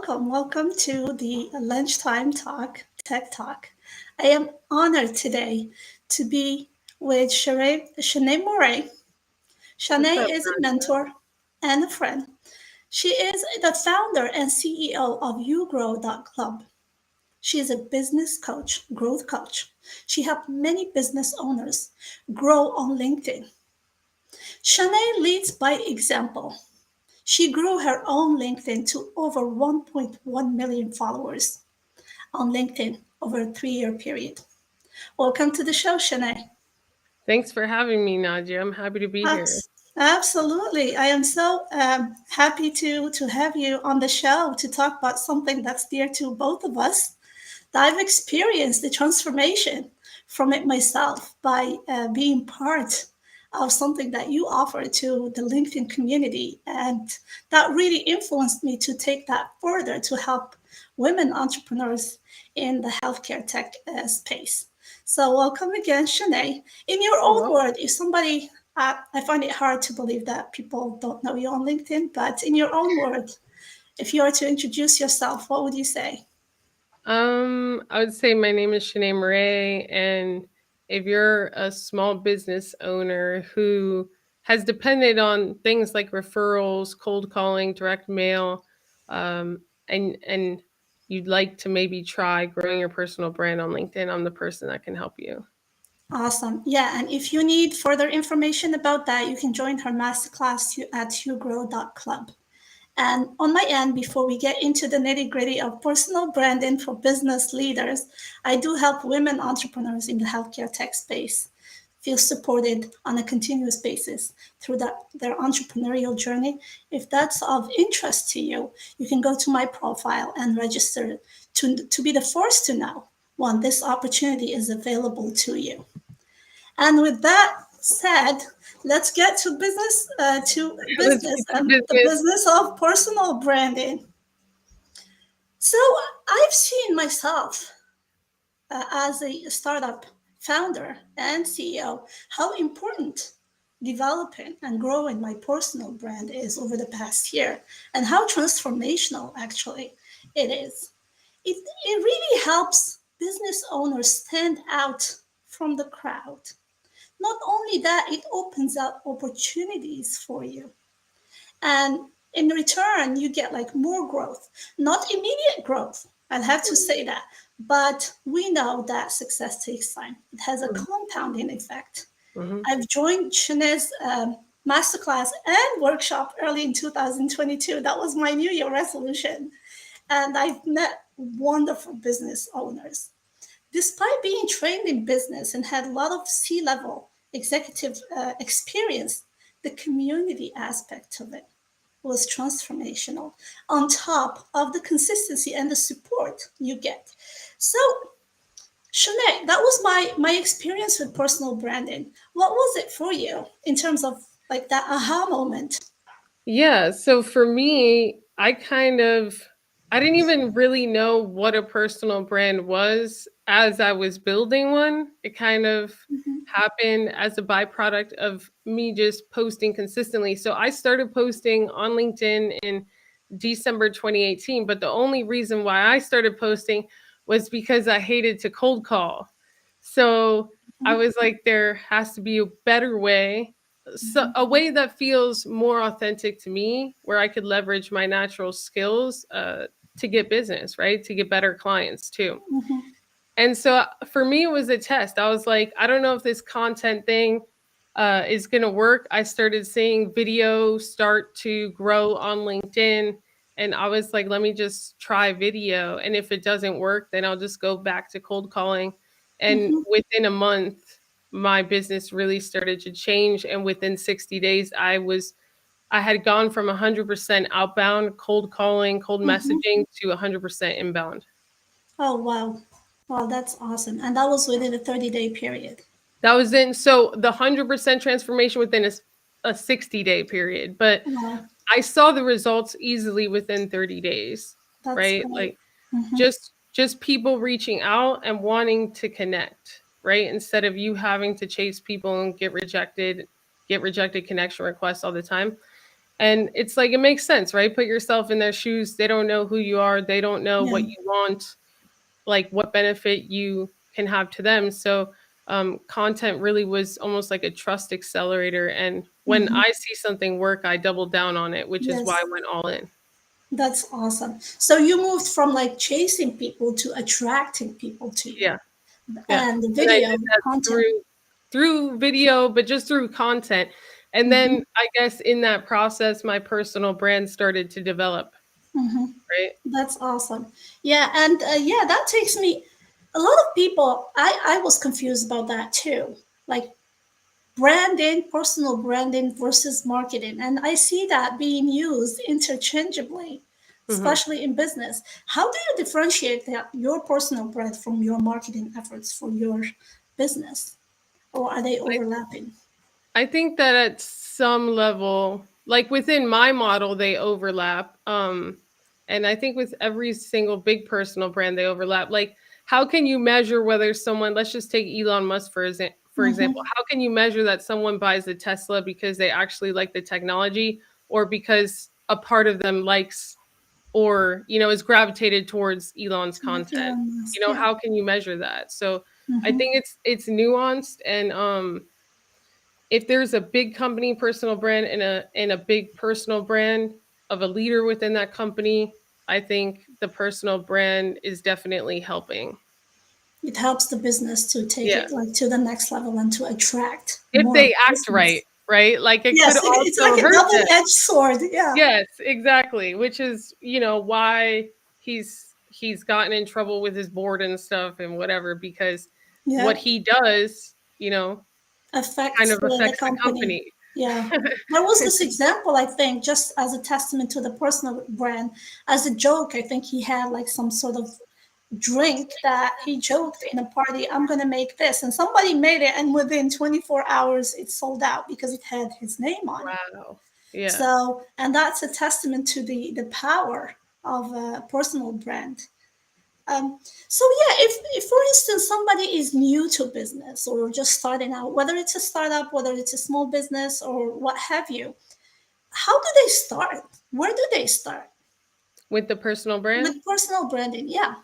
Welcome to the Lunchtime Talk, Tech Talk. I am honored today to be with Shanee Moret. What's Shanee up? is a mentor and a friend. She is the founder and CEO of Yougrow.club. She is a business coach, growth coach. She helped many business owners grow on LinkedIn. Shanee leads by example. She grew her own LinkedIn to over 1.1 million followers on LinkedIn over a 3-year period. Welcome to the show, Shanee. Thanks for having me, Nadia. I'm happy to be here. Absolutely. I am so happy to have you on the show to talk about something that's dear to both of us. I've experienced the transformation from it myself by being part of something that you offer to the LinkedIn community. And that really influenced me to take that further to help women entrepreneurs in the healthcare tech space. So, welcome again, Shanee. In your own Well, word, if somebody, I find it hard to believe that people don't know you on LinkedIn, but in your own word, if you were to introduce yourself, what would you say? I would say my name is Shanee Moret, and if you're a small business owner who has depended on things like referrals, cold calling, direct mail, and you'd like to maybe try growing your personal brand on LinkedIn, I'm the person that can help you. Awesome. Yeah, and if you need further information about that, you can join her masterclass at Yougrow.club. And on my end, before we get into the nitty gritty of personal branding for business leaders, I do help women entrepreneurs in the healthcare tech space feel supported on a continuous basis through their entrepreneurial journey. If that's of interest to you, you can go to my profile and register to be the first to know when this opportunity is available to you. And with that said, let's get to Let's business get to and the business. business of personal branding. So I've seen myself as a startup founder and CEO how important developing and growing my personal brand is over the past year and how transformational actually it is. It really helps business owners stand out from the crowd. Not only that, it opens up opportunities for you. And in return, you get like more growth, not immediate growth. I'll have to say that. But we know that success takes time. It has a compounding effect. Mhm. I've joined Shanee's masterclass and workshop early in 2022. That was my New Year resolution. And I've met wonderful business owners. Despite being trained in business and had a lot of C-level executive experience, the community aspect of it was transformational on top of the consistency and the support you get. So, Shanae, that was my experience with personal branding. What was it for you in terms of like that aha moment? Yeah, so for me, I didn't even really know what a personal brand was as I was building one. It kind of Mhm. happened as a byproduct of me just posting consistently. So I started posting on LinkedIn in December 2018, but the only reason why I started posting was because I hated to cold call. So I Mhm. was like, there has to be a better way, so Mhm. a way that feels more authentic to me, where I could leverage my natural skills to get business, right? To get better clients too. Mhm. And so for me, it was a test. I was like, I don't know if this content thing is going to work. I started seeing video start to grow on LinkedIn. And I was like, let me just try video. And if it doesn't work, then I'll just go back to cold calling. And Mhm. within a month, my business really started to change. And within 60 days, I had gone from 100% outbound cold calling, cold Mhm. messaging to 100% inbound. Oh, wow. Wow, that's awesome. And that was within a 30-day period. That was in so the 100% transformation within a 60-day period, but Wow, I saw the results easily within 30 days, that's right? great. Like Mhm. just people reaching out and wanting to connect, right? Instead of you having to chase people and get rejected connection requests all the time. And it's like it makes sense, right? Put yourself in their shoes. They don't know who you are. They don't know Yeah. what you want, like what benefit you can have to them. So content really was almost like a trust accelerator. And when Hmm. I see something work, I double down on it, which is why I Yes. went all in. That's awesome. So you moved from like chasing people to attracting people to you, Yeah, yeah. and the And I video did that content. through video, but just through content. And Hmm. then I guess in that process, my personal brand started to develop. Hmm. Right. That's awesome. Yeah, and yeah, that takes me. A lot of people, I was confused about that too. Like branding, personal branding versus marketing, and I see that being used interchangeably, Hmm. especially in business. How do you differentiate that your personal brand from your marketing efforts for your business, or are they overlapping? I think that at some level, like within my model, they overlap. And I think with every single big personal brand, they overlap. Like, how can you measure whether someone, let's just take Elon Musk for example, Hmm. how can you measure that someone buys a Tesla because they actually like the technology or because a part of them likes or, is gravitated towards Elon's content? Elon Musk, yeah. How can you measure that? So I Hmm. think it's nuanced and if there's a big company personal brand and a big personal brand of a leader within that company, I think the personal brand is definitely helping. It helps the business to take Yeah. it like to the next level and to attract If more they act right, business. right? Like it could Yes, it's also like a hurt them. double-edged sword. Yeah, Yes, exactly. Which is, why he's gotten in trouble with his board and stuff and whatever because what yeah. he does, kind Affects of the affects the company. company. Yeah. There was this example, I think, just as a testament to the personal brand. As a joke, I think he had like some sort of drink that he joked in a party, I'm going to make this. And somebody made it, and within 24 hours, it sold out because it had his name on it. Wow. Yeah. So, and that's a testament to the power of a personal brand. Um, so yeah, if for instance somebody is new to business or just starting out, whether it's a startup, whether it's a small business or what have you, how do they start? Where do they start With the personal brand? with personal branding? Yeah.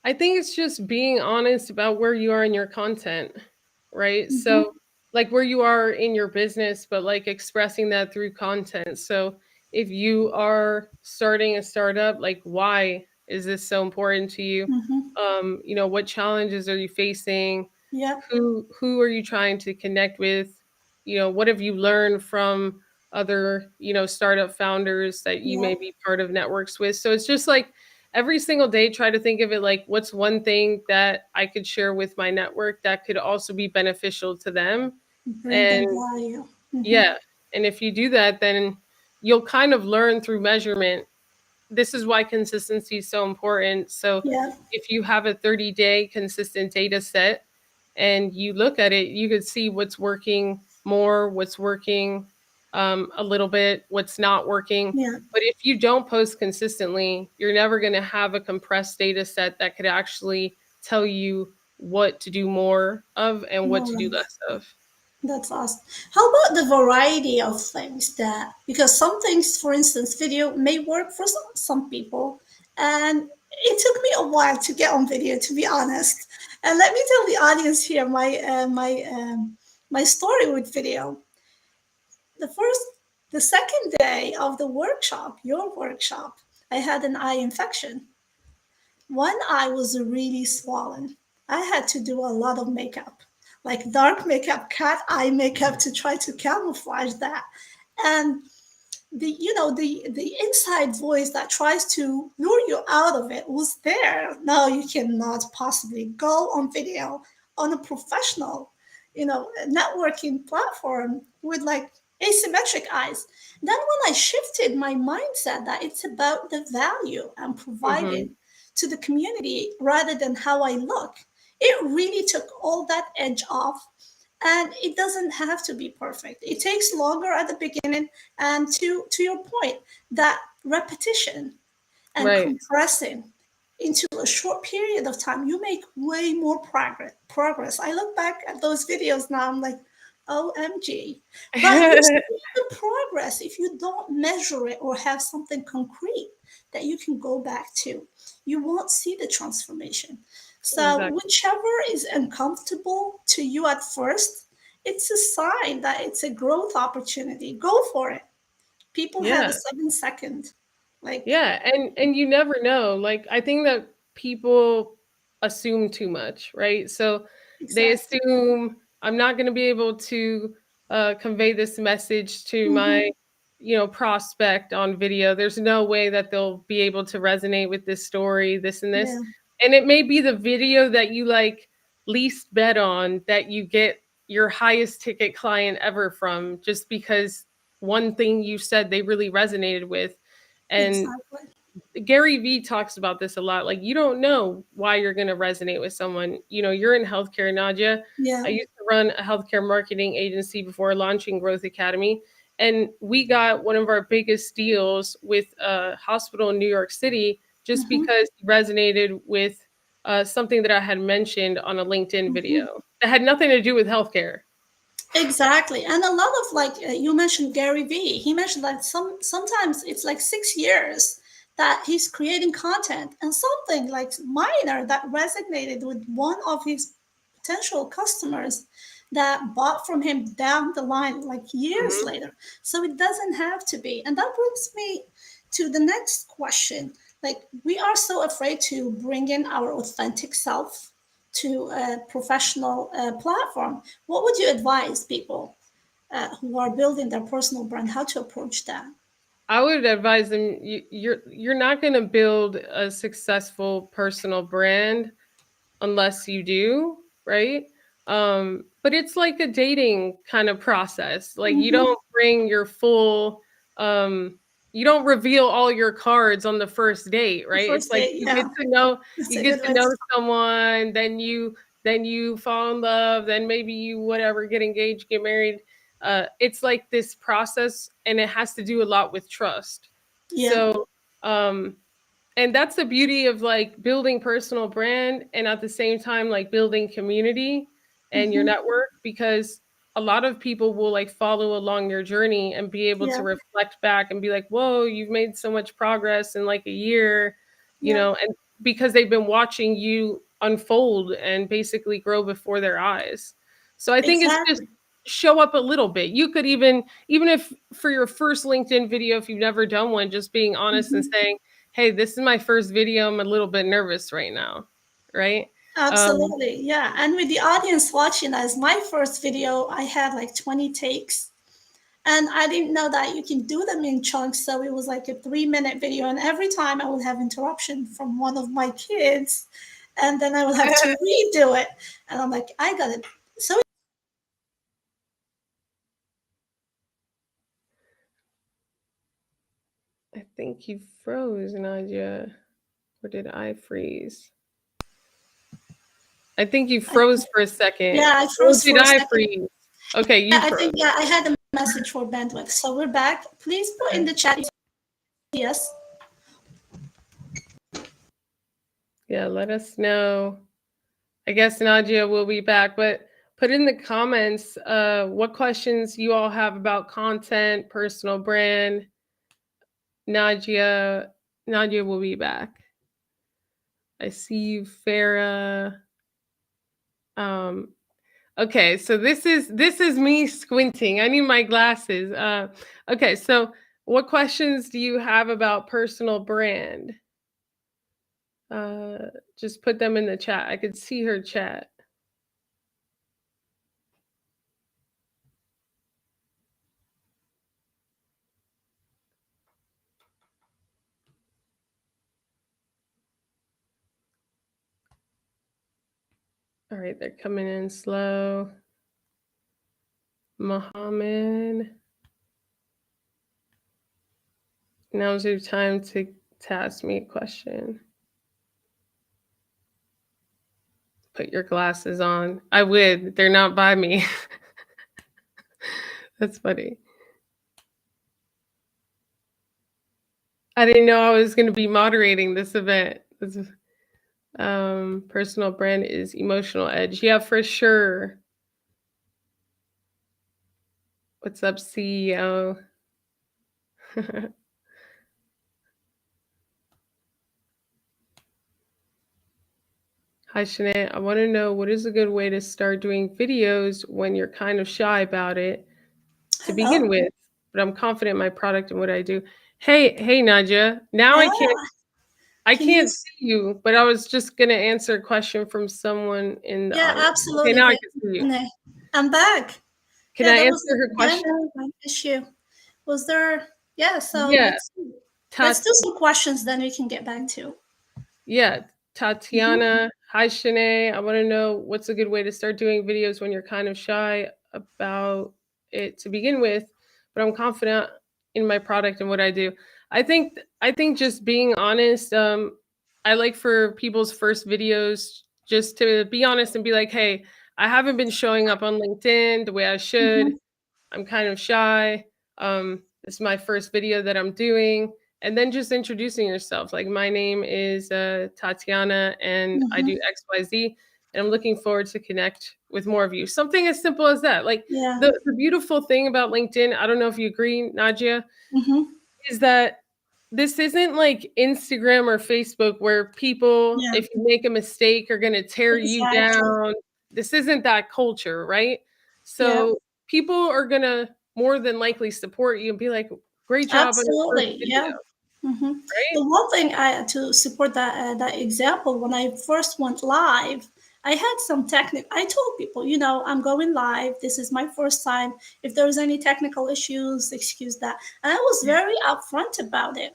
I think it's just being honest about where you are in your content, right? So, Hmm. like where you are in your business, but like expressing that through content. So, if you are starting a startup, like why is this so important to you? Hmm. What challenges are you facing? Yeah. Who are you trying to connect with? What have you learned from other, startup founders that you Yeah. may be part of networks with? So it's just like every single day try to think of it like what's one thing that I could share with my network that could also be beneficial to them. Bring them And value. Hmm. yeah, and if you do that then you'll kind of learn through measurement. This is why consistency is so important. So Yeah. if you have a 30-day consistent data set and you look at it, you could see what's working more, what's working a little bit, what's not working. Yeah. But if you don't post consistently, you're never going to have a compressed data set that could actually tell you what to do more of and what More to do of. less of. That's awesome. How about the variety of things that, because some things, for instance, video may work for some people, and it took me a while to get on video, to be honest. And let me tell the audience here my story with video. The first, the second day of the workshop, your workshop, I had an eye infection. One eye was really swollen. I had to do a lot of makeup, like dark makeup, cat eye makeup to try to camouflage that. And the inside voice that tries to lure you out of it was there. No, you cannot possibly go on video on a professional networking platform with like asymmetric eyes. Then when I shifted my mindset that it's about the value I'm Hmm. providing to the community rather than how I look, it really took all that edge off. And it doesn't have to be perfect. It takes longer at the beginning, and to your point, that repetition and Right. compressing into a short period of time, you make way more progress. I look back at those videos now, I'm like, OMG. But you see the progress if you don't measure it or have something concrete that you can go back to. You won't see the transformation. So, Exactly. whichever is uncomfortable to you at first, it's a sign that it's a growth opportunity. Go for it. People have a Yeah. 7 second. Like, Yeah, and you never know. Like I think that people assume too much, right? So they exactly. assume I'm not going to be able to convey this message to my, Hmm. prospect on video. There's no way that they'll be able to resonate with this story, this and this. Yeah. And it may be the video that you like least bet on that you get your highest ticket client ever from just because one thing you said they really resonated with. And Exactly. Gary Vee talks about this a lot. Like, you don't know why you're going to resonate with someone. You're in healthcare, Nadia. I Yeah. used to run a healthcare marketing agency before launching Growth Academy. And we got one of our biggest deals with a hospital in New York City just Hmm. because he resonated with something that I had mentioned on a LinkedIn Hmm. video that had nothing to do with healthcare. Exactly. And a lot of like you mentioned Gary Vee. He mentioned that sometimes it's like 6 years that he's creating content and something like minor that resonated with one of his potential customers that bought from him down the line like years Mhm. later. So it doesn't have to be. And that brings me to the next question. Like we are so afraid to bring in our authentic self to a professional platform. What would you advise people who are building their personal brand how to approach that? I would advise them you're not going to build a successful personal brand unless you do, right? But it's like a dating kind of process. Like you Mm-hmm. don't bring your full you don't reveal all your cards on the first date, The right? It's first like date, yeah, that's you a get good to way to know start. someone, then you fall in love, then maybe you whatever get engaged, get married. It's like this process and it has to do a lot with trust. Yeah. So um and that's the beauty of like building personal brand and at the same time like building community and your Mm-hmm. network because a lot of people will like follow along your journey and be able Yeah. to reflect back and be like, whoa, you've made so much progress in like a year, Yeah. and because they've been watching you unfold and basically grow before their eyes. So I think it's just Exactly. show up a little bit. You could even if for your first LinkedIn video, if you've never done one, just being honest and Mm-hmm. saying, hey, this is my first video. I'm a little bit nervous right now. Right. Um, Absolutely. Yeah. And with the audience watching as my first video, I had like 20 takes. And I didn't know that you can do them in chunks. So it was like a 3 minute video. And every time I would have interruption from one of my kids. And then I would have to redo it. And I'm like, I got it. So I think you froze, Nadia. Or did I freeze? I think you I, froze for a second. yeah, I Or froze did for a I second. freeze? Okay, you Yeah, I think, froze. yeah, I had a message for bandwidth. So we're back. Please put in Okay. the chat. Yes. Yeah, let us know. I guess Nadia will be back, but put in the comments what questions you all have about content, personal brand. Nadia, Nadia will be back. I see you, Farah. Um, okay, so this is me squinting. I need my glasses. Okay, so what questions do you have about personal brand? Uh, just put them in the chat. I could see her chat. All right, they're coming in slow. Mohammed, now's your time to ask me a question. Put your glasses on. I would. They're not by me. That's funny. I didn't know I was going to be moderating this event. Personal brand is emotional edge. Yeah, for sure. What's up, CEO? Hi, Shanee. I want to know what is a good way to start doing videos when you're kind of shy about it to Hello. begin with, but I'm confident in my product and what I do. Hey, Nadia. Now Yeah. I Can you? can't see you, but I was just gonna answer a question from someone in the Yeah, audience. Okay, absolutely. now I Thank can you, see you. Renee. I'm back. Can Yeah, I that answer was her again question? my issue. Was there? Yeah. So Yeah, let's see. Let's Tat. do some questions, then we can get back to. Yeah, Mhm. Tatiana. Hi, Shanae. I want to know what's a good way to start doing videos when you're kind of shy about it to begin with, but I'm confident in my product and what I do. I think just being honest. I like for people's first videos just to be honest and be like, hey, I haven't been showing up on LinkedIn the way I should. Mhm. I'm kind of shy. This is my first video that I'm doing. And then just introducing yourself. Like, my name is Tatiana and I do Mhm. XYZ. And I'm looking forward to connect with more of you. Something as simple as that. Like, Yeah. the beautiful thing about LinkedIn, I don't know if you agree, Nadia, Mhm. is that this isn't like Instagram or Facebook where people, Yeah. if you make a mistake, are going to tear you Exactly. down. This isn't that culture, right? Yeah. So people are going to more than likely support you and be like, great job on your first Absolutely. video, Yeah. hmm right? The one thing I to support that example, when I first went live, I had some technical. I told people, I'm going live. This is my first time. If there's any technical issues, excuse that. And I was very upfront about it.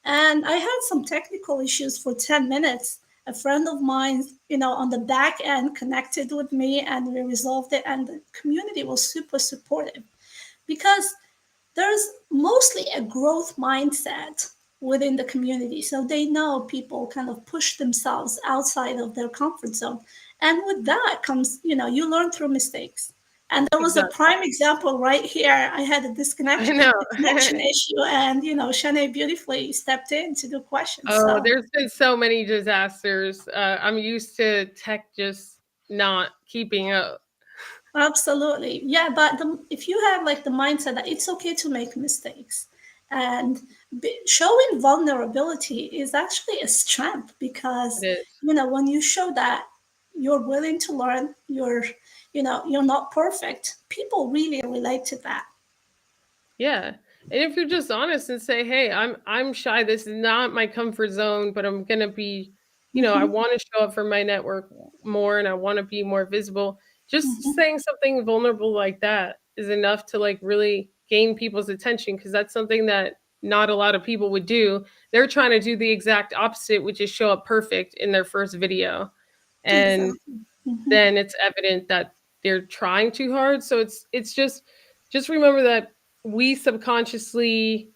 And I had some technical issues for 10 minutes. A friend of mine, on the back end, connected with me, and we resolved it. And the community was super supportive because there's mostly a growth mindset within the community. So they know people kind of push themselves outside of their comfort zone. And with that comes, you learn through mistakes. And there was a Exactly. prime example right here. I had a I know. connection issue, and Shanae beautifully stepped in to do questions. Oh, So there's been so many disasters. I'm used to tech just not keeping up. absolutely. Yeah, but if you have like the mindset that it's okay to make mistakes, and showing vulnerability is actually a strength, because It is. when you show that you're willing to learn, you're not perfect, people really relate to that. Yeah. And if you're just honest and say, "Hey, I'm shy. This is not my comfort zone, but I'm going to be, I Hmm. want to show up for my network more and I want to be more visible." Just Hmm. saying something vulnerable like that is enough to like really gain people's attention because that's something that not a lot of people would do. They're trying to do the exact opposite, which is show up perfect in their first video. And Exactly. Hmm. then it's evident that they're trying too hard. So it's just remember that we subconsciously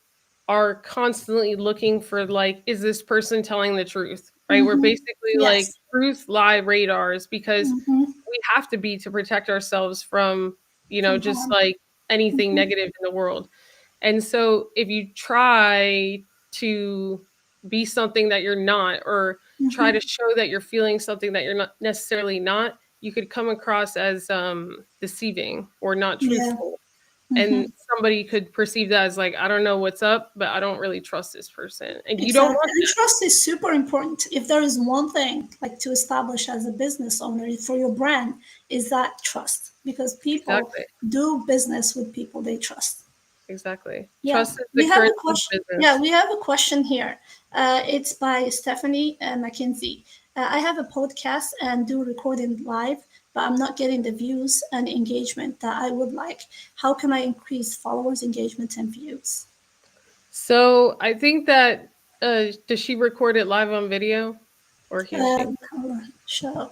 are constantly looking for like, is this person telling the truth? Right? We're Hmm. basically like Yes. truth lie radars because Hmm. we have to be to protect ourselves from, From just harm. like anything Hmm. negative in the world. And so if you try to be something that you're not, or try to Hmm. show that you're feeling something that you're not necessarily not, you could come across as deceiving or not Yeah. truthful. Hmm. And somebody could perceive that as like, I don't know what's up, but I don't really trust this person. And you don't Exactly. want And that. trust is super important. If there is one thing like to establish as a business owner for your brand, is that trust, because people Exactly. do business with people they trust. Exactly. Yeah. Trust is the We have a currency of question. Yeah, business. we have a question here. It's by Stephanie McKinsey. I have a podcast and do recording live, but I'm not getting the views and engagement that I would like. How can I increase followers, engagement, and views? So I think that does she record it live on video or he or she? Show.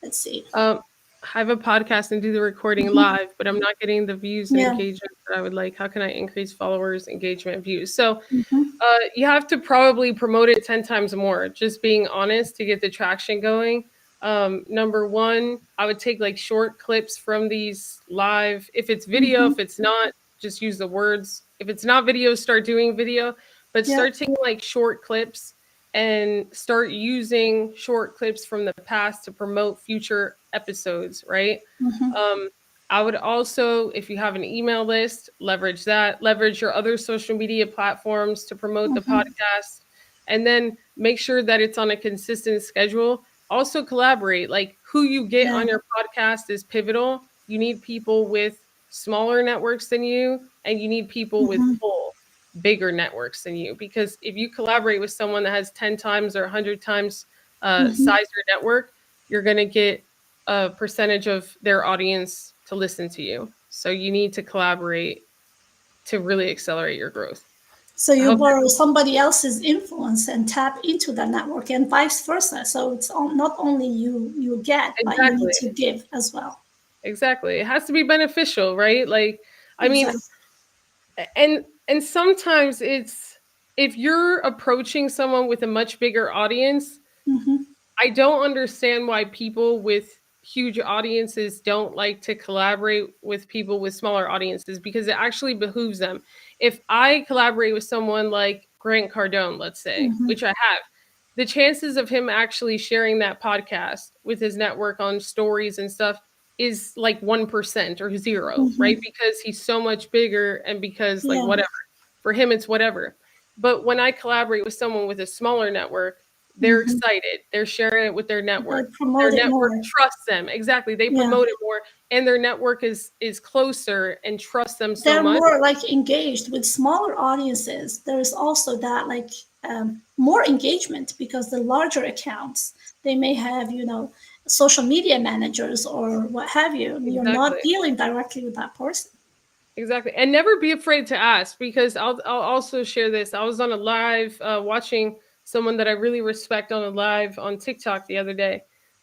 Let's see. Um, I have a podcast and do the recording Mhm. live, but I'm not getting the views and Yeah. engagement that I would like. How can I increase followers, engagement, views? So Mhm. you have to probably promote it 10 times more, just being honest to get the traction going. Number one, I would take like short clips from these live. If it's video, Mhm. if it's not, just use the words. If it's not video, start doing video, but Yeah. start taking like short clips and start using short clips from the past to promote future episodes, right? Mhm. Um, I would also, if you have an email list, leverage that, leverage your other social media platforms to promote the Mm-hmm. podcast, and then make sure that it's on a consistent schedule. Also, collaborate. Like who you get Yeah. on your podcast is pivotal. You need people with smaller networks than you, and you need people with Mm-hmm. pull, bigger networks than you. Because if you collaborate with someone that has 10 times or 100 times Mm-hmm. size your network, you're going to get a percentage of their audience to listen to you. So you need to collaborate to really accelerate your growth. So I you hope borrow somebody else's influence and tap into the network, and vice versa. So it's not only you get, but you need exactly, to give as well. exactly. It has to be beneficial, right? Like, I mean, Exactly. and sometimes it's if you're approaching someone with a much bigger audience, Mm-hmm. I don't understand why people with huge audiences don't like to collaborate with people with smaller audiences because it actually behooves them. If I collaborate with someone like Grant Cardone, let's say, Mm-hmm. which I have, the chances of him actually sharing that podcast with his network on stories and stuff is like 1% or zero, right? Mm-hmm. Because he's so much bigger and because, like, Yeah. whatever. For him, it's whatever. But when I collaborate with someone with a smaller network, they're Mm-hmm. excited. They're sharing it with their They network. Their promote it network more. trusts them. Exactly. They Yeah. promote it more and their network is closer and trusts them so They're much. more like engaged with smaller audiences. There's also that like more engagement because the larger accounts they may have, social media managers or what have you. You're not Exactly. dealing directly with that person. Exactly. And never be afraid to ask because I'll also share this. I was on a live watching someone that I really respect on a live on TikTok the other day.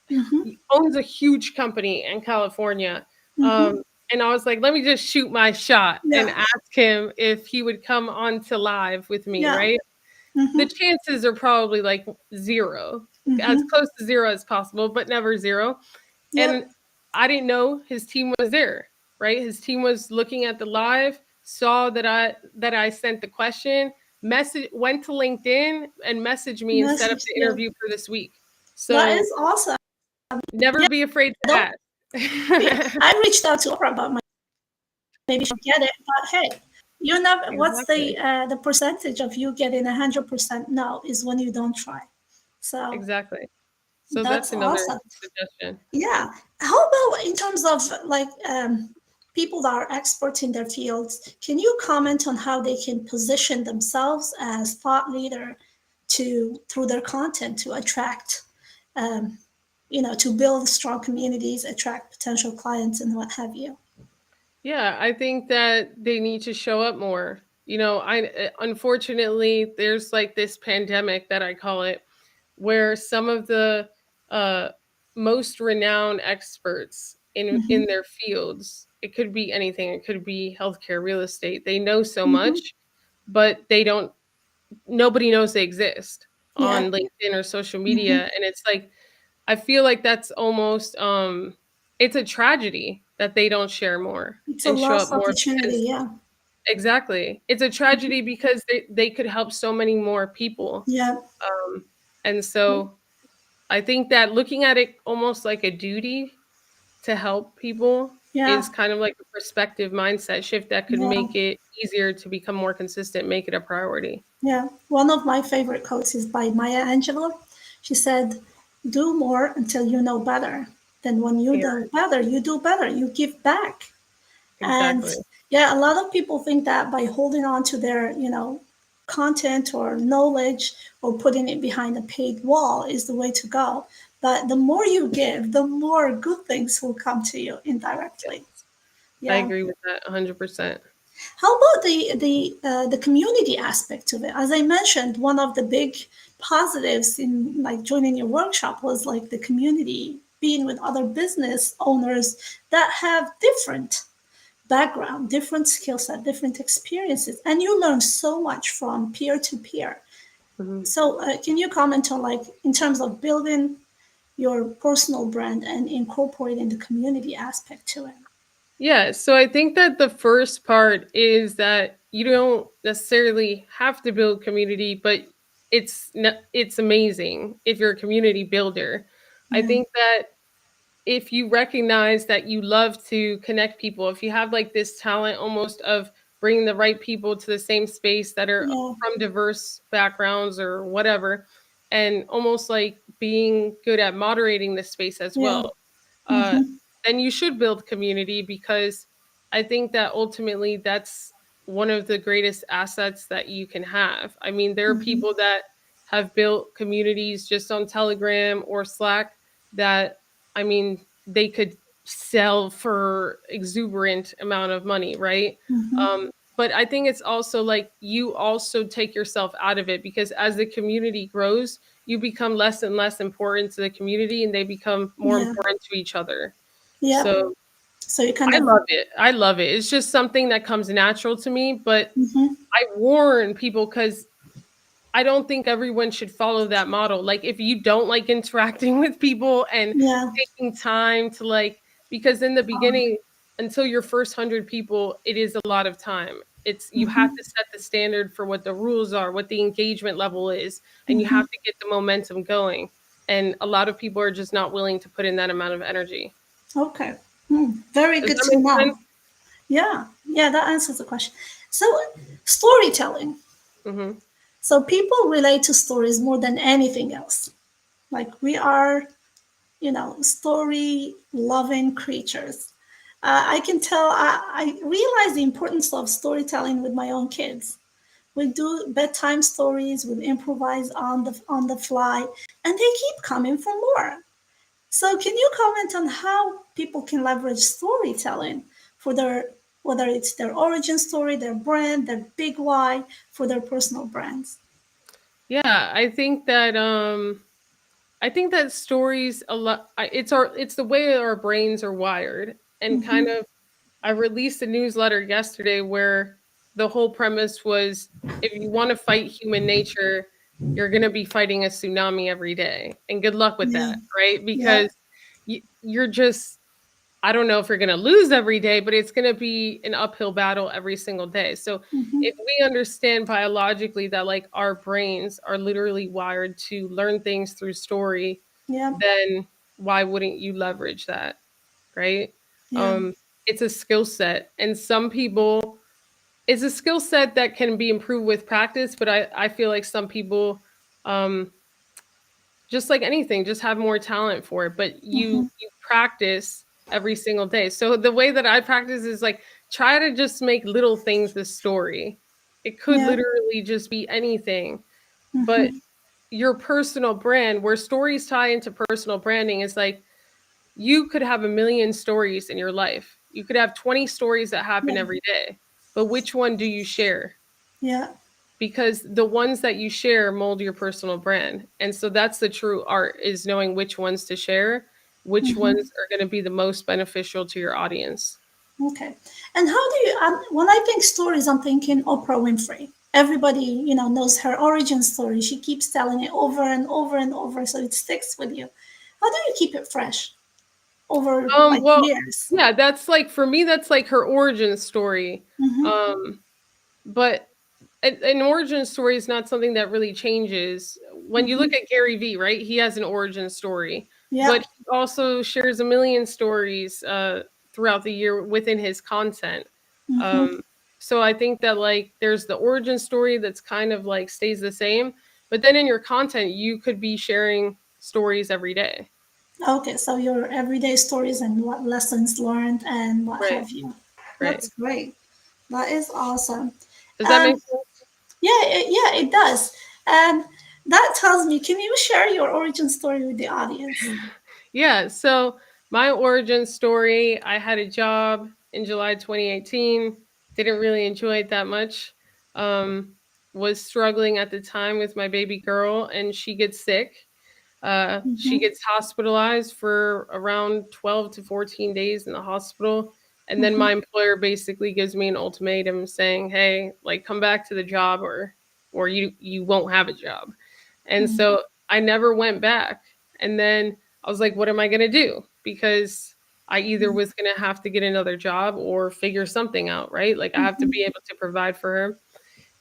Mm-hmm. He owns a huge company in California. Mm-hmm. And I was like, let me just shoot my shot and Yeah. ask him if he would come on to live with me, Yeah. right? The Mm-hmm. chances are probably like zero, as Mm-hmm. close to zero as possible, but never zero. And Yep. I didn't know his team was there, right? His team was looking at the live, saw that I sent the question, message went to LinkedIn and messaged me and set up Message. the Yeah. interview for this week. That So is awesome. never Yeah. be afraid to Don't be. ask. I reached out to Oprah about my maybe she get it, but hey, you never. What's Exactly. the percentage of you getting 100% no is when you don't try. So Exactly. So that's that's another awesome. suggestion. Yeah. How about in terms of like people that are experts in their fields? Can you comment on how they can position themselves as thought leader to through their content to attract, um, to build strong communities, attract potential clients, and what have you? Yeah, I think that they need to show up more. Unfortunately there's like this pandemic that I call it where some of the uh most renowned experts in Mm-hmm. their fields, it could be anything, it could be healthcare, real estate. They know so Mm-hmm. much, but they don't nobody knows they exist Yeah. on LinkedIn or social Mm-hmm. media and it's like I feel like that's almost it's a tragedy that they don't share more It's a and show up lost more opportunity. because Yeah. exactly. It's a tragedy because they could help so many more people. Yeah. Um and so I think that looking at it almost like a duty to help people is Yeah. kind of like a perspective mindset shift that could Yeah. make it easier to become more consistent, make it a priority. Yeah. One of my favorite quotes is by Maya Angelou. She said, "Do more until you know better. Then, when you Yeah, know better, you do better. You give back." And exactly. yeah, a lot of people think that by holding on to their, content or knowledge or putting it behind a paid wall is the way to go. But the more you give, the more good things will come to you indirectly. Yes. I Yeah. agree with that 100%. How about the community aspect of it? As I mentioned, one of the big positives in like joining your workshop was like the community, being with other business owners that have different background, different skill set, different experiences, and you learn so much from peer to peer. Mhm. So, can you comment on like in terms of building your personal brand and incorporating the community aspect to it? Yeah, so I think that the first part is that you don't necessarily have to build community, but it's amazing if you're a community builder. I Yeah. think that if you recognize that you love to connect people, if you have like this talent almost of bringing the right people to the same space that are Yeah. from diverse backgrounds or whatever, and almost like being good at moderating the space as Yeah. well, uh, Mm-hmm. then you should build community, because I think that ultimately that's one of the greatest assets that you can have. I mean, there are Mm-hmm. people that have built communities just on Telegram or Slack that, I mean, they could sell for exuberant amount of money, right? Mm-hmm. But I think it's also like you also take yourself out of it, because as the community grows, you become less and less important to the community and they become more Yeah. important to each other. Yep. So So you kind I of. love it. I love it. It's just something that comes natural to me. But Mm-hmm. I warn people, because I don't think everyone should follow that model. Like, if you don't like interacting with people and Yeah. taking time to like, because in the beginning, until your first 100 people, it is a lot of time. It's, you have Mm-hmm. to set the standard for what the rules are, what the engagement level is, and you Mm-hmm. have to get the momentum going. And a lot of people are just not willing to put in that amount of energy. Okay. Very Does good that to make know. sense? Yeah. Yeah, that answers the question. So, storytelling. Hmm. So people relate to stories more than anything else. Like we are, story loving creatures. I can tell, I realize the importance of storytelling with my own kids. We do bedtime stories, we improvise on the fly, and they keep coming for more. So can you comment on how people can leverage storytelling for their, whether it's their origin story, their brand, their big why, for their personal brands? Yeah, I think that stories a lot. It's the way our brains are wired, and kind Mm-hmm. of. I released a newsletter yesterday where the whole premise was, if you want to fight human nature, you're going to be fighting a tsunami every day, and good luck with Yeah. that, right? Yeah. Because you're just, I don't know if you're going to lose every day, but it's going to be an uphill battle every single day. So Mm-hmm. if we understand biologically that like our brains are literally wired to learn things through story, Yeah. then why wouldn't you leverage that, right? Yeah. Um, it's a skill set, and some people, it's a skill set that can be improved with practice. But I feel like some people, um, just like anything, just have more talent for it. But Mm-hmm. you practice every single day. So the way that I practice is like, try to just make little things the story. It could Yeah. literally just be anything, but Mm-hmm. your personal brand, where stories tie into personal branding, is like, you could have a million stories in your life. You could have 20 stories that happen Yeah. every day, but which one do you share? Yeah. Because the ones that you share mold your personal brand. And so that's the true art, is knowing which ones to share, which Mm-hmm. ones are going to be the most beneficial to your audience. Okay. And how do you, when I think stories, I'm thinking Oprah Winfrey. Everybody, knows her origin story. She keeps telling it over and over and over, so it sticks with you. How do you keep it fresh over like Well, years? yeah, that's like, for me, that's like her origin story. Mm-hmm. Um, but an origin story is not something that really changes. When you Mm-hmm. look at Gary Vee, right? He has an origin story, but Yep. he also shares a million stories throughout the year within his content. Mm-hmm. Um, so I think that like there's the origin story that's kind of like stays the same, but then in your content, you could be sharing stories every day. Okay, so your everyday stories and what lessons learned and what Right, have you. That's right. great. That is awesome. Does that make Um, yeah, it does. And that tells me, can you share your origin story with the audience? sense? Yeah, so my origin story, I had a job in July 2018, didn't really enjoy it that much. Um, was struggling at the time with my baby girl, and she gets sick. She Mm-hmm. gets hospitalized for around 12 to 14 days in the hospital. And then Mm-hmm. my employer basically gives me an ultimatum saying, hey, like, come back to the job, or you won't have a job. And so I never went back. And then I was like, what am I going to do? Because I either was going to have to get another job or figure something out, right? Like, I have to Mm-hmm. be able to provide for her.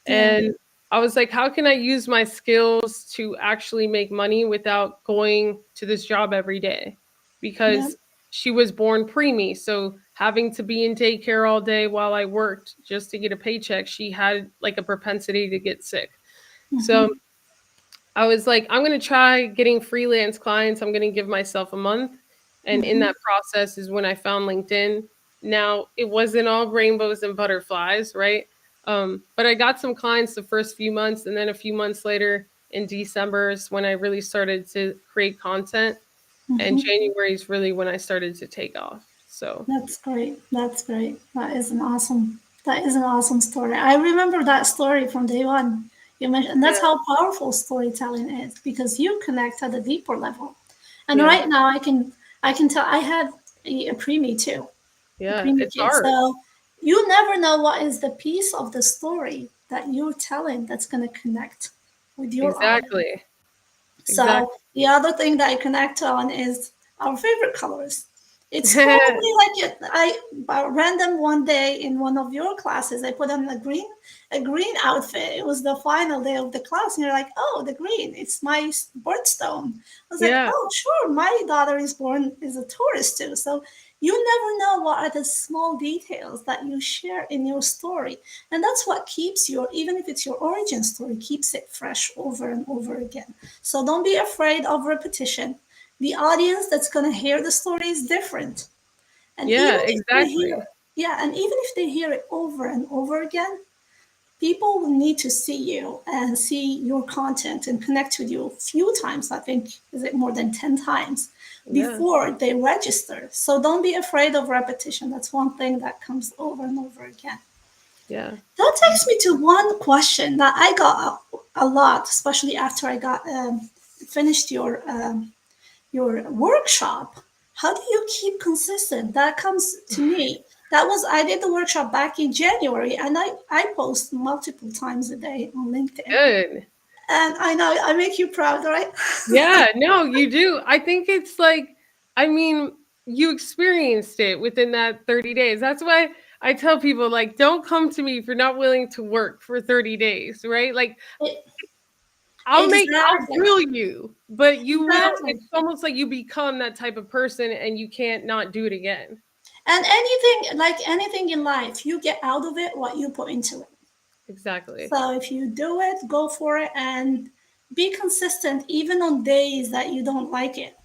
Yeah, And I was like, how can I use my skills to actually make money without going to this job every day? yeah, Because she was born preemie, so having to be in daycare all day while I worked just to get a paycheck, she had like a propensity to get sick. So Mm-hmm. I was like, I'm going to try getting freelance clients. I'm going to give myself a month. And in Mm-hmm. that process is when I found LinkedIn. Now, it wasn't all rainbows and butterflies, right? But I got some clients the first few months. And then a few months later in December is when I really started to create content. And Mm-hmm. January is really when I started to take off. So, That's great. That's great. That is an awesome. That is an awesome story. I remember that story from day one. You mentioned, and that's yeah, how powerful storytelling is because you connect at a deeper level. And yeah, right now, I can tell I have a preemie too, a yeah. preemie It's kid. hard. So you never know what is the piece of the story that you're telling that's going to connect with your audience. Exactly. So Exactly. the other thing that I connect on is our favorite colors. It's probably like I by random one day in one of your classes, I put on a green outfit. It was the final day of the class, and you're like, "Oh, the green! It's my birthstone." I was like, Yeah, "Oh, sure, my daughter is a Taurus too." So you never know what are the small details that you share in your story, and that's what keeps your even if it's your origin story, keeps it fresh over and over again. So don't be afraid of repetition. The audience that's going to hear the story is different. And yeah, even if they hear, exactly. yeah, and even if they hear it over and over again, people will need to see you and see your content and connect with you a few times. I think, is it more than 10 times Yeah, before they register? So don't be afraid of repetition. That's one thing that comes over and over again. yeah. That takes me to one question that I got a lot, especially after I got finished your workshop. How do you keep consistent? That comes to me. That was I did the workshop back in January, and I post multiple times a day on LinkedIn. Good. And I know I make you proud, right? Yeah, no, you do. I think it's like, I mean, you experienced it within that 30 days. That's why I tell people, like, don't come to me if you're not willing to work for 30 days, right? Like, I'll Exactly, drill you, but you will, exactly. it's almost like you become that type of person and you can't not do it again. And anything like anything in life, you get out of it what you put into it. Exactly. So if you do it, go for it and be consistent even on days that you don't like it.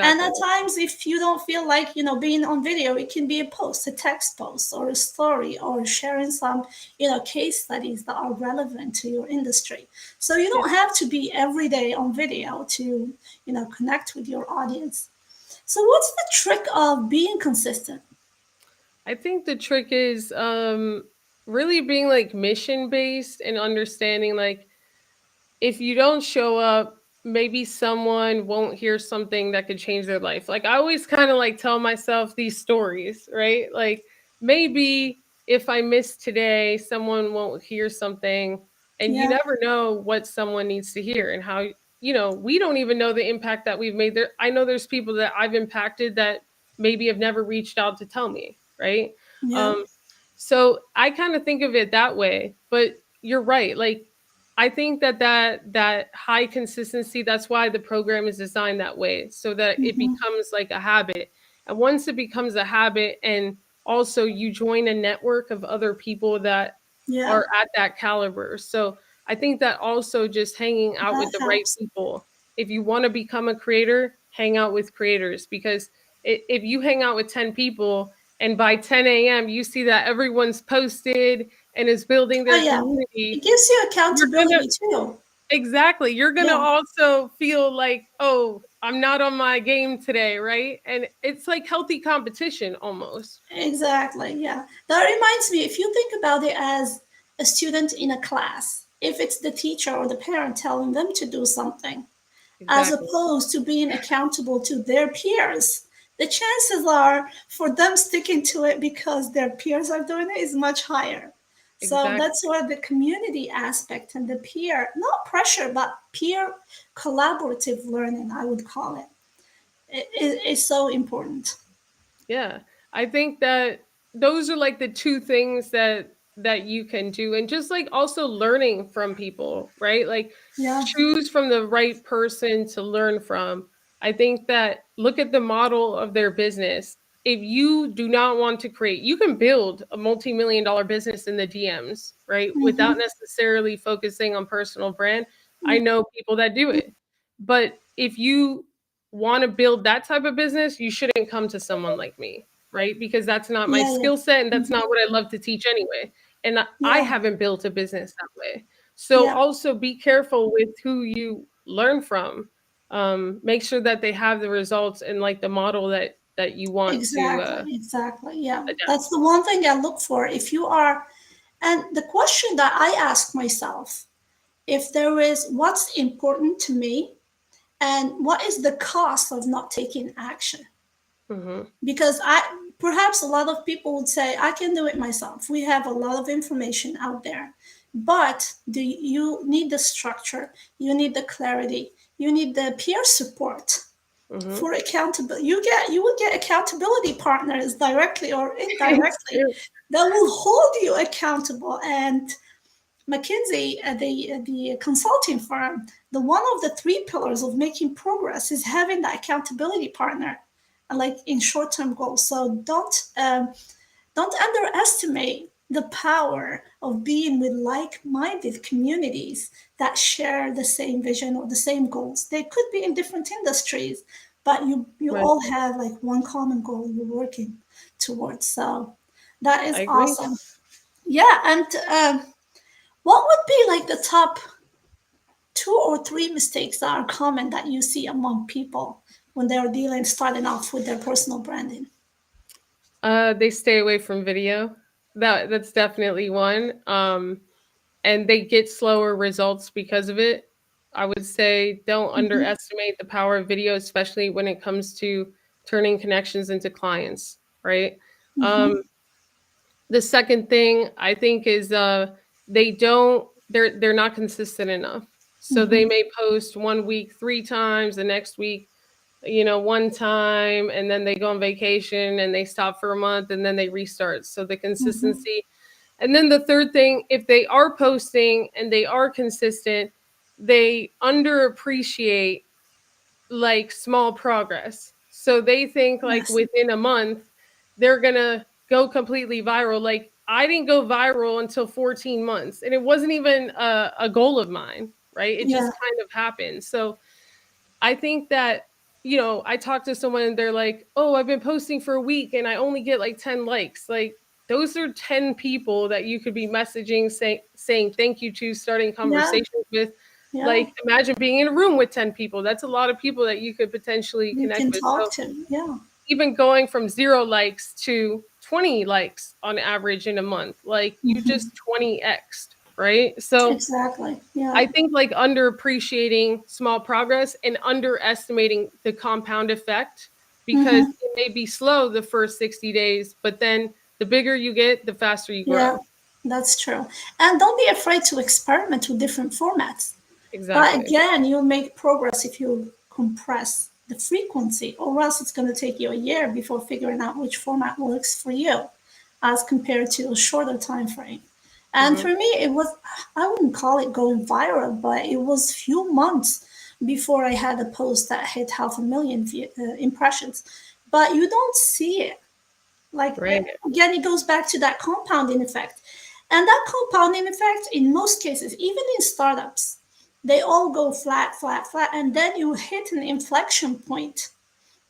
And Exactly. at times, if you don't feel like, being on video, it can be a post, a text post, or a story, or sharing some, case studies that are relevant to your industry. So you Yeah. don't have to be every day on video to, connect with your audience. So what's the trick of being consistent? I think the trick is really being like mission based and understanding like if you don't show up, maybe someone won't hear something that could change their life. Like I always kind of like tell myself these stories, right? Like maybe if I miss today, someone won't hear something and you Yeah, never know what someone needs to hear and how we don't even know the impact that we've made there. I know there's people that I've impacted that maybe have never reached out to tell me, right? yeah, Um so I kind of think of it that way, but you're right. Like I think that high consistency, that's why the program is designed that way, so that it hmm, becomes like a habit. And once it becomes a habit and also you join a network of other people that yeah, are at that caliber. So I think that also just hanging out that with the right helps. people. If you want to become a creator, hang out with creators because if you hang out with 10 people and by 10 a.m. you see that everyone's posted and is building Oh, their yeah. community, It gives you you're gonna accountability too. exactly. You're gonna Yeah. also feel like, oh, I'm not on my game today, right? And it's like healthy competition almost. Exactly. Yeah. That reminds me, if you think about it as a student in a class, if it's the teacher or the parent telling them to do something, as Exactly. opposed to being accountable to their peers, the chances are for them sticking to it because their peers are doing it is much higher. So Exactly. that's where the community aspect and the peer, not pressure, but peer collaborative learning, I would call it, is so important. Yeah. I think that those are like the two things that you can do and just like also learning from people, right? Like Yeah. choose from the right person to learn from. I think that look at the model of their business. If you do not want to create, you can build a multi-million dollar business in the DMs, right? Without Mm-hmm. necessarily focusing on personal brand. I know people that do it. But if you want to build that type of business, you shouldn't come to someone like me, right? Because that's not my Yeah, yeah. skill set and that's Mhm. not what I love to teach anyway. And I Yeah, haven't built a business that way. So yeah, also be careful with who you learn from. Make sure that they have the results and like the model that you want to exactly, exactly. Yeah, adapt. that's the one thing I look for. If you are, and the question that I ask myself, if there is what's important to me and what is the cost of not taking action? Hmm. Because perhaps a lot of people would say I can do it myself. We have a lot of information out there, but do you need the structure? You need the clarity. You need the peer support Hmm. for accountability. You will get accountability partners directly or It's indirectly true. that will hold you accountable. And McKinsey, the consulting firm, the one of the three pillars of making progress is having that accountability partner, like in short-term goals. So don't underestimate the power of being with like-minded communities that share the same vision or the same goals. They could be in different industries, but you Right. all have like one common goal you're working towards. So that is I agree. awesome. Yeah, and what would be like the top two or three mistakes that are common that you see among people when they're starting off with their personal branding? They stay away from video. That's definitely one. And they get slower results because of it. I would say don't Mm-hmm, underestimate the power of video, especially when it comes to turning connections into clients, right? mm-hmm, Um, the second thing I think is they're not consistent enough. So they mm-hmm, may post one week 3 times, the next week, one time, and then they go on vacation and they stop for a month and then they restart. So the mm-hmm. consistency. And then the third thing, if they are posting and they are consistent, they underappreciate like small progress. So they think like Yes. within a month, they're going to go completely viral. Like I didn't go viral until 14 months, and it wasn't even a goal of mine, right? It Yeah. just kind of happened. So I think that, I talked to someone and they're like, oh, I've been posting for a week and I only get like 10 likes. Like, those are 10 people that you could be messaging, saying thank you to, starting Yeah. conversations with. Yeah. Like, imagine being in a room with 10 people. That's a lot of people that you could potentially You connect can with. talk So, to. Yeah. even going from 0 likes to 20 likes on average in a month, like, you Mm-hmm. just 20x'd, right? So, Exactly. Yeah. I think like underappreciating small progress and underestimating the compound effect, because Mm-hmm. it may be slow the first 60 days, but then the bigger you get, the faster you Yeah. grow. That's true. And don't be afraid to experiment with different formats. But Exactly. again, you'll make progress if you compress the frequency, or else it's going to take you a year before figuring out which format works for you as compared to a shorter time frame. And Hmm. for me, it was, I wouldn't call it going viral, but it was few months before I had a post that hit 500,000 impressions. But you don't see it. Like, Right. again, it goes back to that compounding effect. And that compounding effect, in most cases, even in startups, they all go flat, flat, flat, and then you hit an inflection point.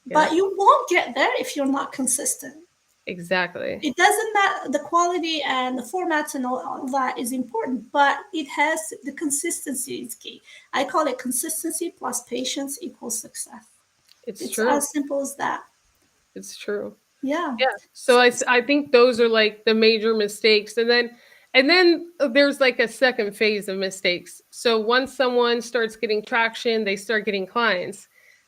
But Yep. you won't get there if you're not consistent. Exactly. It doesn't matter, the quality and the formats and all that is important, but it has the consistency is key. I call it consistency plus patience equals success. It's It's true. as simple as that. It's true. Yeah. Yeah. So So, I think those are like the major mistakes. And then there's like a second phase of mistakes. So once someone starts getting traction, they start getting clients.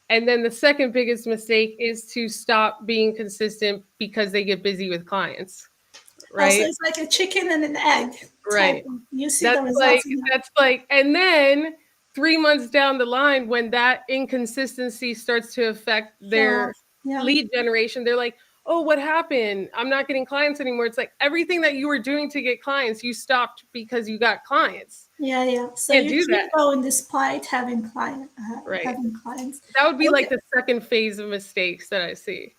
And then the second biggest mistake is to stop being consistent because they get busy with clients, so right? it's like a chicken and an egg type. Right. You see the That's like results in that. that's like and then 3 months down the line, when that inconsistency starts to affect Show their off. Yeah. lead generation, they're like, oh, what happened? I'm not getting clients anymore. It's like everything that you were doing to get clients, you stopped because you got clients. Yeah, yeah. So Can't you do that. keep going despite Right. having clients. That would be like Okay, the second phase of mistakes that I see.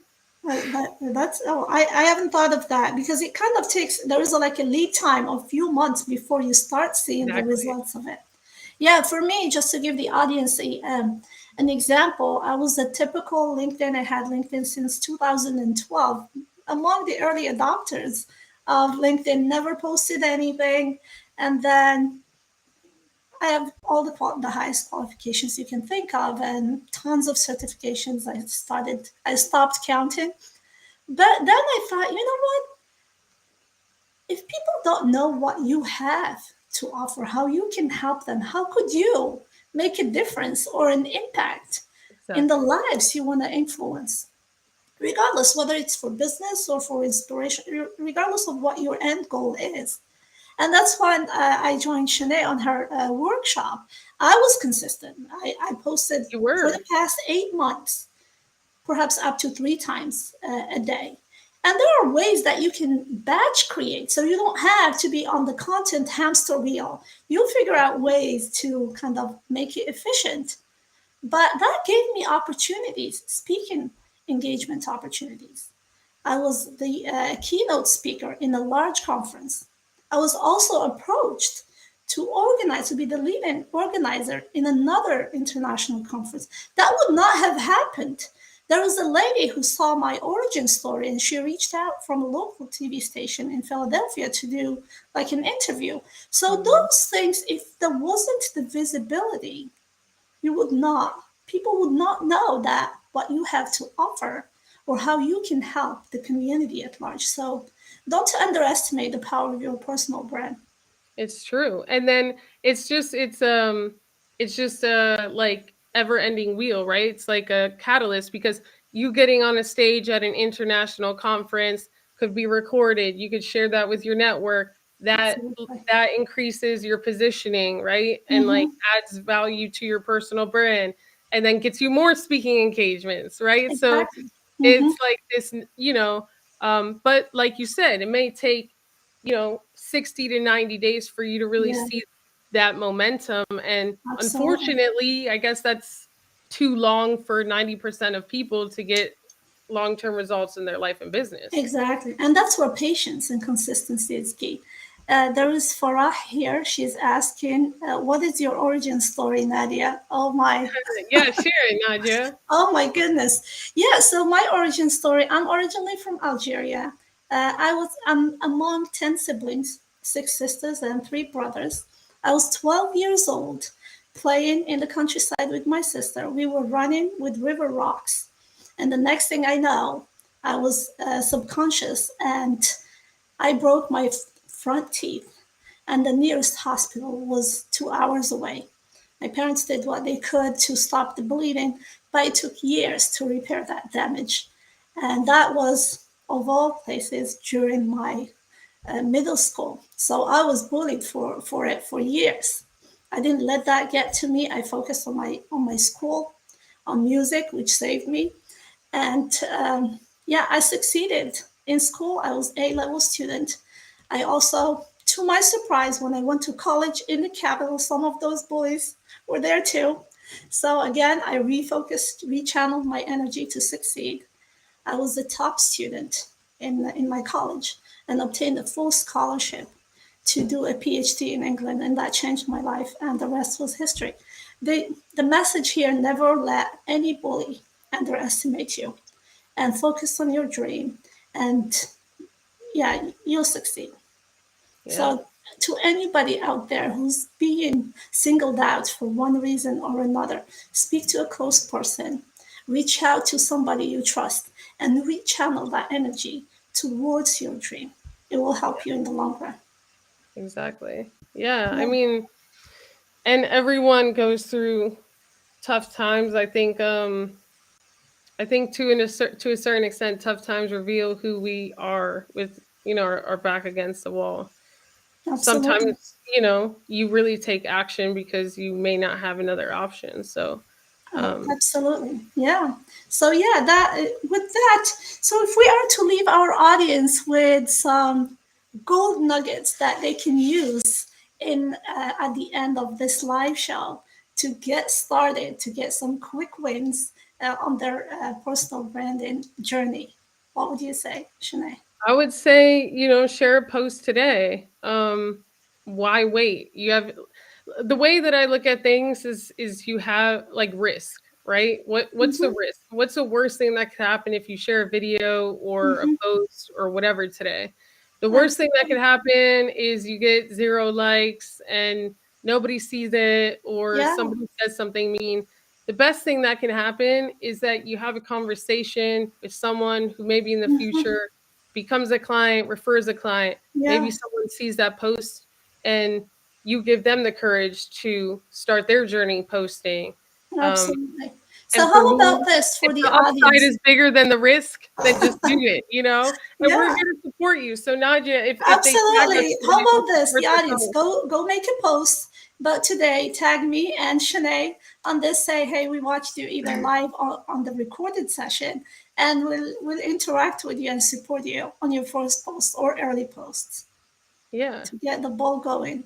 that's oh, I haven't thought of that because it kind of takes there is like a lead time of few months before you start seeing the Exactly. results of it. Yeah, for me, just to give the audience an example, I was a typical LinkedIn. I had LinkedIn since 2012, among the early adopters of LinkedIn. Never posted anything, and then I have all the highest qualifications you can think of and tons of certifications. I stopped counting. But then I thought, you know what? If people don't know what you have to offer, how you can help them, how could you make a difference or an impact in the Exactly. lives you want to influence? Regardless whether it's for business or for inspiration, regardless of what your end goal is. And that's when I joined Shanee on her workshop. I was consistent. I posted You for the were. past 8 months, perhaps up to 3 times a day. And there are ways that you can batch create so you don't have to be on the content hamster wheel. You'll figure out ways to kind of make it efficient. But that gave me opportunities, speaking engagement opportunities. I was the keynote speaker in a large conference. I was also approached to organize, to be the lead organizer in another international conference. That would not have happened. There was a lady who saw my origin story and she reached out from a local TV station in Philadelphia to do like an interview. So, Mhm. those things, if there wasn't the visibility, you would not, people would not know that what you have to offer or how you can help the community at large. So don't underestimate the power of your personal brand. It's true. And then it's just a like ever-ending wheel, right? It's like a catalyst because you getting on a stage at an international conference could be recorded. You could share that with your network. Absolutely. That increases your positioning, right? And like Mm-hmm. adds value to your personal brand and then gets you more speaking engagements, right? So Exactly. Mm-hmm. it's like this, but like you said, it may take 60 to 90 days for you to really Yeah, see that momentum. And absolutely. unfortunately, I guess that's too long for 90% of people to get long-term results in their life and business. Exactly. And that's where patience and consistency is key. There is Farah here. She's asking, what is your origin story, Nadia? Oh my. Yeah, share it, Nadia. Oh my goodness. Yeah, so my origin story, I'm originally from Algeria. I'm among 10 siblings, 6 sisters and 3 brothers. I was 12 years old playing in the countryside with my sister. We were running with river rocks. And the next thing I know, I was subconscious and I broke my front teeth, and the nearest hospital was 2 hours away. My parents did what they could to stop the bleeding, but it took years to repair that damage. And that was, of all places, during my middle school. So I was bullied for it for years. I didn't let that get to me. I focused on my school, on music, which saved me. And yeah, I succeeded in school. I was A-level student. I also, to my surprise, when I went to college in the capital, some of those bullies were there too. So again, I refocused, rechanneled my energy to succeed. I was the top student in my college and obtained a full scholarship to do a PhD in England, and that changed my life, and the rest was history. The message here: never let any bully underestimate you, and focus on your dream, and yeah, you'll succeed. Yeah, So, to anybody out there who's being singled out for one reason or another, speak to a close person, reach out to somebody you trust, and rechannel that energy towards your dream. It will help you in the long run. exactly. Yeah, I Yeah, mean, and everyone goes through tough times. I think to a certain extent, tough times reveal who we are with our back against the wall. absolutely. Sometimes you really take action because you may not have another option. So Oh, Um, absolutely. Yeah. So yeah, that with that, so if we are to leave our audience with some gold nuggets that they can use in at the end of this live show to get started, to get some quick wins on their personal branding journey, what would you say, Shanae? I would say, share a post today. Why wait? You have the way that I look at things is you have like risk, right? What's the Mm-hmm, risk? What's the worst thing that could happen if you share a video or a mm-hmm, post or whatever today? The worst thing that could absolutely. happen is you get 0 likes and nobody sees it or Yeah. somebody says something mean. The best thing that can happen is that you have a conversation with someone who maybe in the Mm-hmm, future becomes a client, refers a client. Maybe yeah. someone sees that post and you give them the courage to start their journey posting. Um, Absolutely. So and for how me, about this if for the the upside audience? is bigger than the risk, then just do it. And we're Yeah. here to support you. So Nadia, if they tag us Absolutely. so How we can about this, the support their audience? post. Go make a post. But today, tag me and Shanae on this. Say, hey, we watched you either live or on the recorded session, and we'll interact with you and support you on your first post or early posts Yeah. to get the ball going.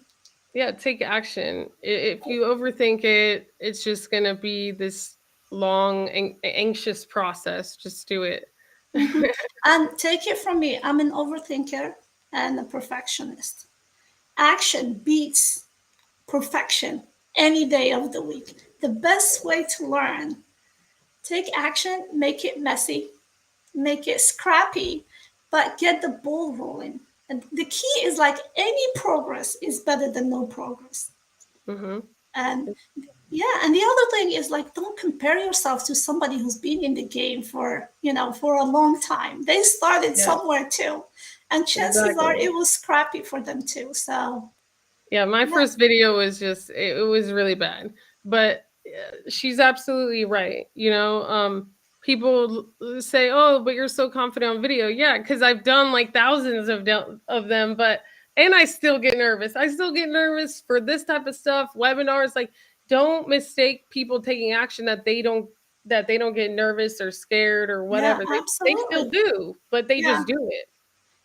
Yeah, take action. If you overthink it, it's just going to be this long and anxious process. Just do it. Hmm. And take it from me, I'm an overthinker and a perfectionist. Action beats perfection any day of the week. The best way to learn, take action, make it messy, make it scrappy, but get the ball rolling. And the key is like any progress is better than no progress. Hmm. And yeah, and the other thing is like don't compare yourself to somebody who's been in the game for, for a long time. They started Yeah, somewhere too. And chances are exactly. it was scrappy for them too. So Yeah, my yeah. first video was just it was really bad. But she's absolutely right. People say, "Oh, but you're so confident on video." Yeah, cuz I've done like thousands of them, but and I still get nervous. I still get nervous for this type of stuff, webinars like don't mistake people taking action that they don't get nervous or scared or Yeah, whatever. They still absolutely. do, but they Yeah. just do it.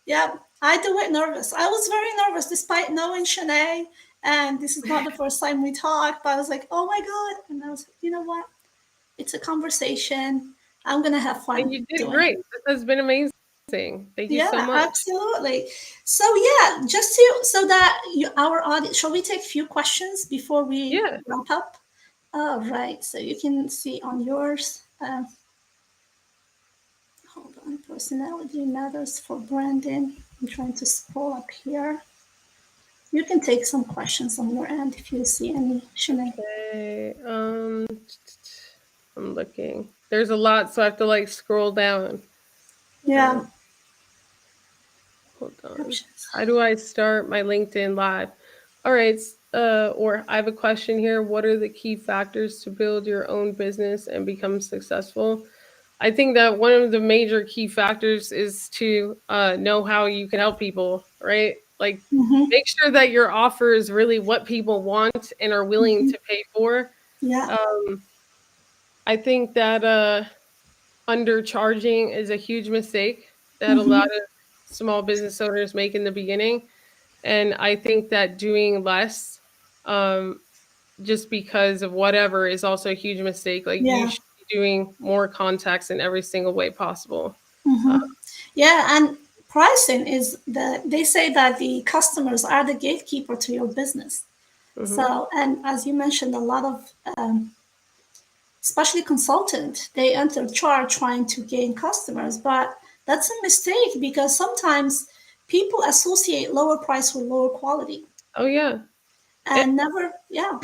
Yeah, I do it nervous. I was very nervous despite knowing Shanae, and this is not the first time we talked, but I was like, oh my God. And I was like, you know what? It's a conversation. I'm going to have And fun you did doing it. great. This has been amazing. Thank you Yeah, so much. absolutely. So, yeah, just to, so that our audience, shall we take a few questions before we Yeah. wrap up? All right. So you can see on yours. Hold on. Personality matters for branding. I'm trying to scroll up here. You can take some questions on your end if you see any, Shanae. Okay. I'm looking. There's a lot, so I have to like scroll down. Yeah, Um, hold on. options. How do I start my LinkedIn live? All right. Or I have a question here. What are the key factors to build your own business and become successful? I think that one of the major key factors is to know how you can help people, right? Like, Mm-hmm, make sure that your offer is really what people want and are willing mm-hmm. to pay for. Yeah, Um, I think that undercharging is a huge mistake that a lot mm-hmm. of small business owners make in the beginning. And I think that doing less, um, just because of whatever, is also a huge mistake. Like, you Yeah, should be doing more contacts in every single way possible. Uh, mm-hmm. Yeah, and pricing is they say that the customers are the gatekeeper to your business. mhm. So, and as you mentioned, a lot of, especially consultant, they enter charge trying to gain customers, but that's a mistake because sometimes people associate lower price with lower quality Oh yeah. and never, yeah.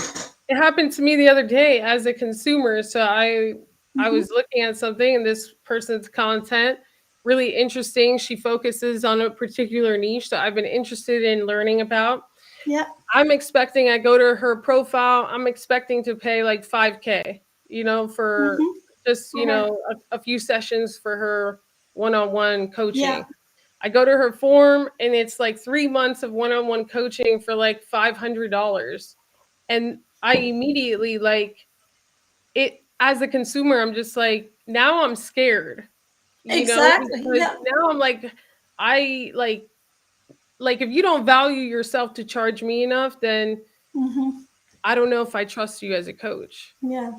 It happened to me the other day as a consumer. So I Mm-hmm. was looking at something and this person's content really interesting. She focuses on a particular niche that I've been interested in learning about. Yeah. I go to her profile, I'm expecting to pay like 5K, for Mm-hmm. just, For her. a few sessions for her one-on-one Yeah. coaching. I go to her form and it's like 3 months of one-on-one coaching for like $500. And I immediately like it. as a consumer, I'm just like, now I'm scared, Exactly. because Yeah. now I'm like, I like if you don't value yourself to charge me enough, then Hmm. I don't know if I trust you as a coach. Yeah.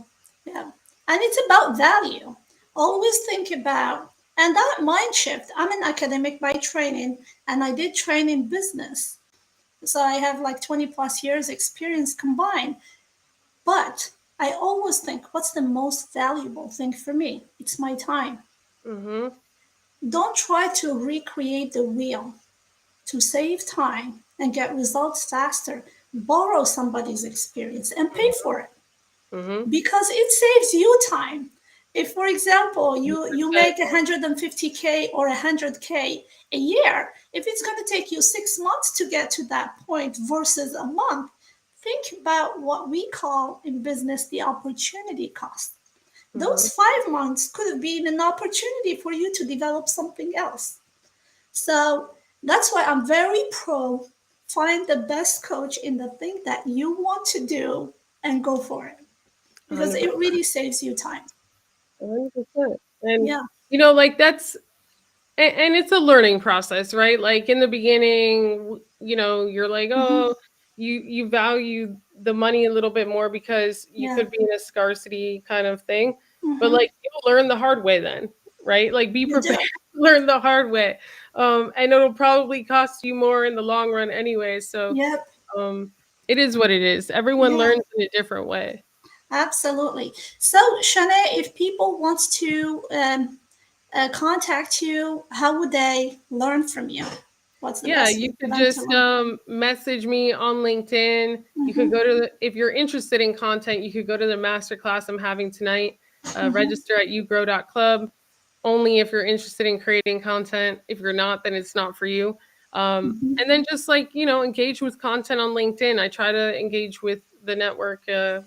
Yeah. And it's about value. Always think about, and that mind shift. I'm an academic by training, and I did train in business. So I have like 20 plus years experience combined. But I always think, what's the most valuable thing for me? It's my time. Mhm. Don't try to recreate the wheel to save time and get results faster. Borrow somebody's experience and pay Mhm. for it Mhm. because it saves you time. If, for example, you 100%. make 150K or 100K a year, if it's going to take you 6 months to get to that point versus a month, think about what we call in business the opportunity cost. Mhm. Those 5 months could have been an opportunity for you to develop something else. So that's why I'm very pro find the best coach in the thing that you want to do and go for it because it 100%. really saves you time. 100%. And Yeah. like that's and it's a learning process, right? Like in the beginning, you're like, Hmm. oh, you value the money a little bit more because you Yeah. could be in a scarcity kind of thing. But Hmm. like you'll learn the hard way then, right? Like be You prepared do. to learn the hard way. And it'll probably cost you more in the long run anyway. So Yep. um it is what it is. Everyone Yeah. learns in a different way. Absolutely. So, Shanae, if people wants to contact you, how would they learn from you? What's the Yeah, best way you for could them to just learn? message me on LinkedIn. You could Hmm. go to if you're interested in content, you could go to the masterclass I'm having tonight. Hmm. Register at Yougrow.club. Only if you're interested in creating content. If you're not, then it's not for you. And Hmm. then just like engage with content on LinkedIn. I try to engage with the network,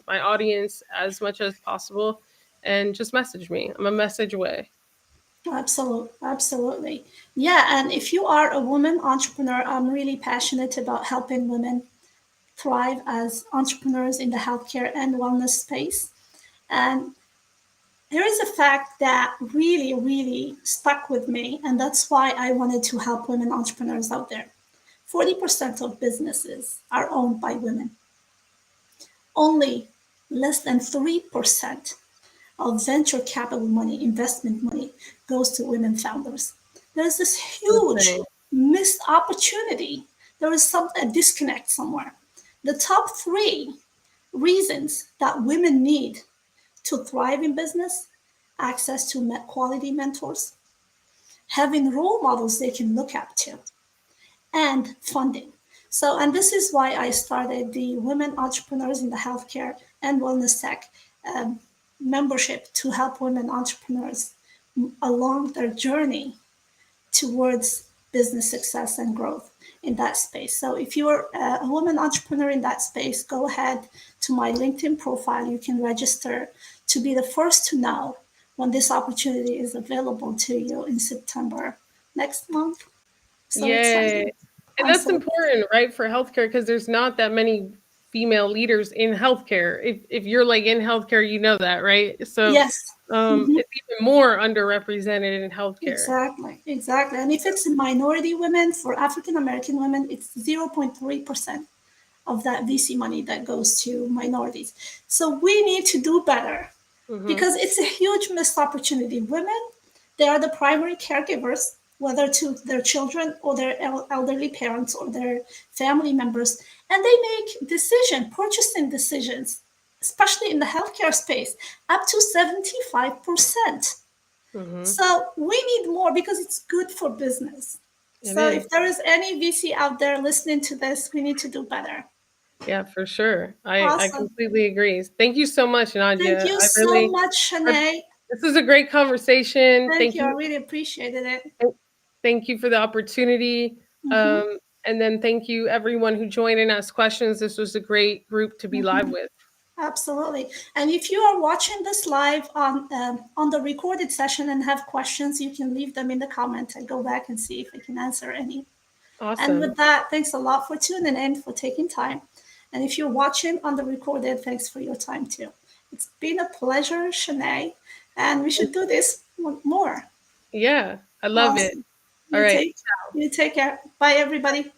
my audience as much as possible, and just message me. I'm a message away. Absolutely, absolutely. Yeah, and if you are a woman entrepreneur, I'm really passionate about helping women thrive as entrepreneurs in the healthcare and wellness space. And there is a fact that really, really stuck with me, and that's why I wanted to help women entrepreneurs out there. 40% of businesses are owned by women. Only less than 3% of venture capital money, investment money, goes to women founders. There's this huge Insane. missed opportunity. There is a disconnect somewhere. The top three reasons that women need to thrive in business: access to quality mentors, having role models they can look up to, and funding. So, and this is why I started the Women Entrepreneurs in the Healthcare and Wellness Tech um, membership to help women entrepreneurs along their journey towards business success and growth in that space. So, if you're a woman entrepreneur in that space, go ahead to my LinkedIn profile. You can register to be the first to know when this opportunity is available to you in September next month. So Yay. excited. And I'm that's so excited. important, right, for healthcare because there's not that many female leaders in healthcare. If you're like in healthcare, you know that, right? So Yes. Mhm. it's even more underrepresented in healthcare. Exactly, exactly. And if it's minority women, for African American women, it's 0.3% of that VC money that goes to minorities. So we need to do better Hmm. because it's a huge missed opportunity. Women, they are the primary caregivers, whether to their children or their elderly parents or their family members, and they make purchasing decisions, especially in the healthcare space, up to 75%. Hmm. So we need more because it's good for business. It So if is. there is any VC out there listening to this, we need to do better. Yeah, for sure. I Awesome. completely agree. Thank you so much, Thank Nadia. you I so really much, Shanae. this is a great conversation. Thank you. I really appreciated it. Thank you for the opportunity. Hmm. Um, and then thank you everyone who joined and asked questions. This was a great group to be live Hmm. with. Absolutely. And if you are watching this live on the recorded session and have questions, you can leave them in the comment and go back and see if I can answer any. And with Awesome. that, thanks a lot for tuning in, for taking time. And if you're watching on the recorded, thanks for your time too. It's been a pleasure, Shanae, and we should do this more. Yeah, I love it. Awesome. All You right. take you take care. Bye, everybody.